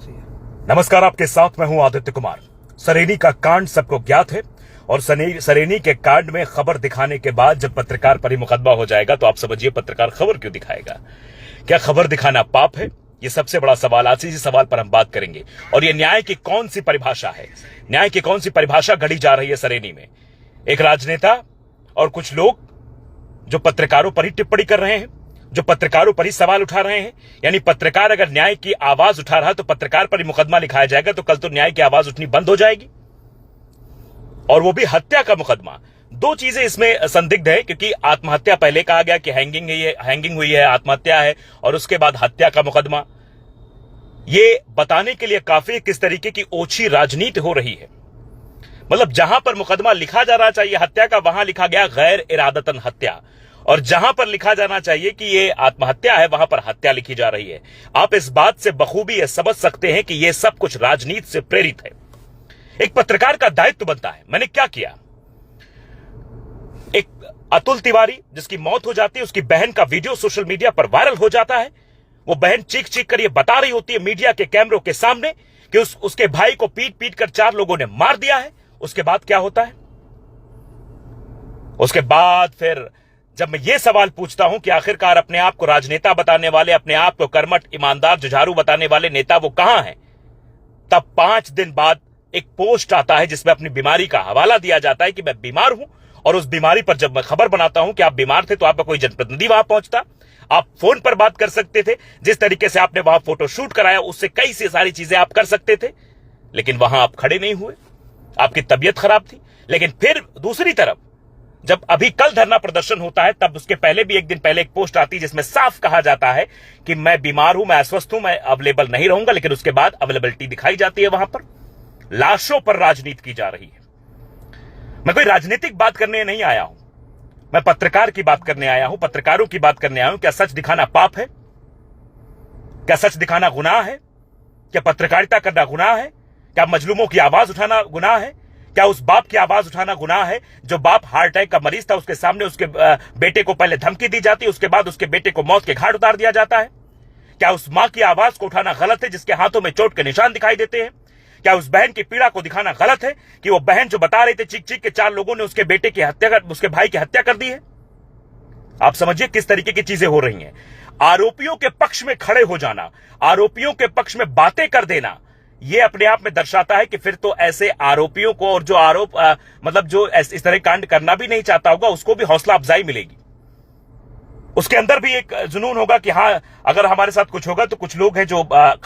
चाहिए। नमस्कार, आपके साथ मैं हूं आदित्य कुमार। सरेनी का कांड सबको ज्ञात है और सरेनी के कांड में खबर दिखाने के बाद जब पत्रकार पर ही मुकदमा हो जाएगा तो आप समझिए पत्रकार खबर क्यों दिखाएगा। क्या खबर दिखाना पाप है? ये सबसे बड़ा सवाल। आज इसी सवाल पर हम बात करेंगे। और ये न्याय की कौन सी परिभाषा है, न्याय की कौन सी परिभाषा गढ़ी जा रही है सरेनी में। एक राजनेता और कुछ लोग जो पत्रकारों पर ही टिप्पणी कर रहे हैं, जो पत्रकारों पर ही सवाल उठा रहे हैं। यानी पत्रकार अगर न्याय की आवाज उठा रहा है तो पत्रकार पर ही मुकदमा लिखाया जाएगा, तो कल तो न्याय की आवाज उठनी बंद हो जाएगी, और वो भी हत्या का मुकदमा। दो चीजें इसमें संदिग्ध है, क्योंकि आत्महत्या पहले कहा गया कि हैंगिंग हुई है, आत्महत्या है, और उसके बाद हत्या का मुकदमा। ये बताने के लिए काफी किस तरीके की ओछी राजनीति हो रही है। मतलब जहां पर मुकदमा लिखा जा रहा चाहिए हत्या का, वहां लिखा गया गैर इरादतन हत्या, और जहां पर लिखा जाना चाहिए कि ये आत्महत्या है वहां पर हत्या लिखी जा रही है। आप इस बात से बखूबी यह समझ सकते हैं कि यह सब कुछ राजनीति से प्रेरित है। एक पत्रकार का दायित्व बनता है। मैंने क्या किया, एक अतुल तिवारी जिसकी मौत हो जाती है, उसकी बहन का वीडियो सोशल मीडिया पर वायरल हो जाता है। वो बहन चीख चीख कर ये बता रही होती है मीडिया के कैमरों के सामने कि उसके भाई को पीट पीट कर 4 लोगों ने मार दिया है। उसके बाद क्या होता है? उसके बाद फिर जब मैं ये सवाल पूछता हूं कि आखिरकार अपने आप को राजनेता बताने वाले, अपने आप को कर्मठ, ईमानदार, जुझारू बताने वाले नेता वो कहां हैं, तब 5 दिन बाद एक पोस्ट आता है जिसमें अपनी बीमारी का हवाला दिया जाता है कि मैं बीमार हूं। और उस बीमारी पर जब मैं खबर बनाता हूं कि आप बीमार थे तो आपका कोई जनप्रतिनिधि वहां पहुंचता, आप फोन पर बात कर सकते थे, जिस तरीके से आपने वहां फोटो शूट कराया उससे कई सी सारी चीजें आप कर सकते थे, लेकिन वहां आप खड़े नहीं हुए, आपकी तबीयत खराब थी। लेकिन फिर दूसरी तरफ जब अभी कल धरना प्रदर्शन होता है तब उसके पहले भी एक दिन पहले एक पोस्ट आती है जिसमें साफ कहा जाता है कि मैं बीमार हूं, मैं अस्वस्थ हूं, मैं अवेलेबल नहीं रहूंगा। लेकिन उसके बाद अवेलेबिलिटी दिखाई जाती है। वहां पर लाशों पर राजनीति की जा रही है। मैं कोई राजनीतिक बात करने नहीं आया हूं, मैं पत्रकार की बात करने आया हूं, पत्रकारों की बात करने आया हूं। क्या सच दिखाना पाप है? क्या सच दिखाना गुनाह है? क्या पत्रकारिता करना गुनाह है? क्या मजलूमों की आवाज उठाना गुनाह है? क्या उस बाप की आवाज उठाना गुनाह है जो बाप हार्ट अटैक का मरीज था, उसके सामने उसके बेटे को पहले धमकी दी जाती है, उसके बाद उसके बेटे को मौत के घाट उतार दिया जाता है? क्या उस मां की आवाज को उठाना गलत है जिसके हाथों में चोट के निशान दिखाई देते हैं? क्या उस बहन की पीड़ा को दिखाना गलत है कि वो बहन जो बता रही थी चीख चीख के 4 लोगों ने उसके बेटे की हत्या कर, उसके भाई की हत्या कर दी है? आप समझिए किस तरीके की चीजें हो रही हैं। आरोपियों के पक्ष में खड़े हो जाना, आरोपियों के पक्ष में बातें कर देना, यह अपने आप में दर्शाता है कि फिर तो ऐसे आरोपियों को, और जो आरोप मतलब जो इस तरह कांड करना भी नहीं चाहता होगा, उसको भी हौसला अफजाई मिलेगी। उसके अंदर भी एक जुनून होगा कि हां, अगर हमारे साथ कुछ होगा तो कुछ लोग हैं जो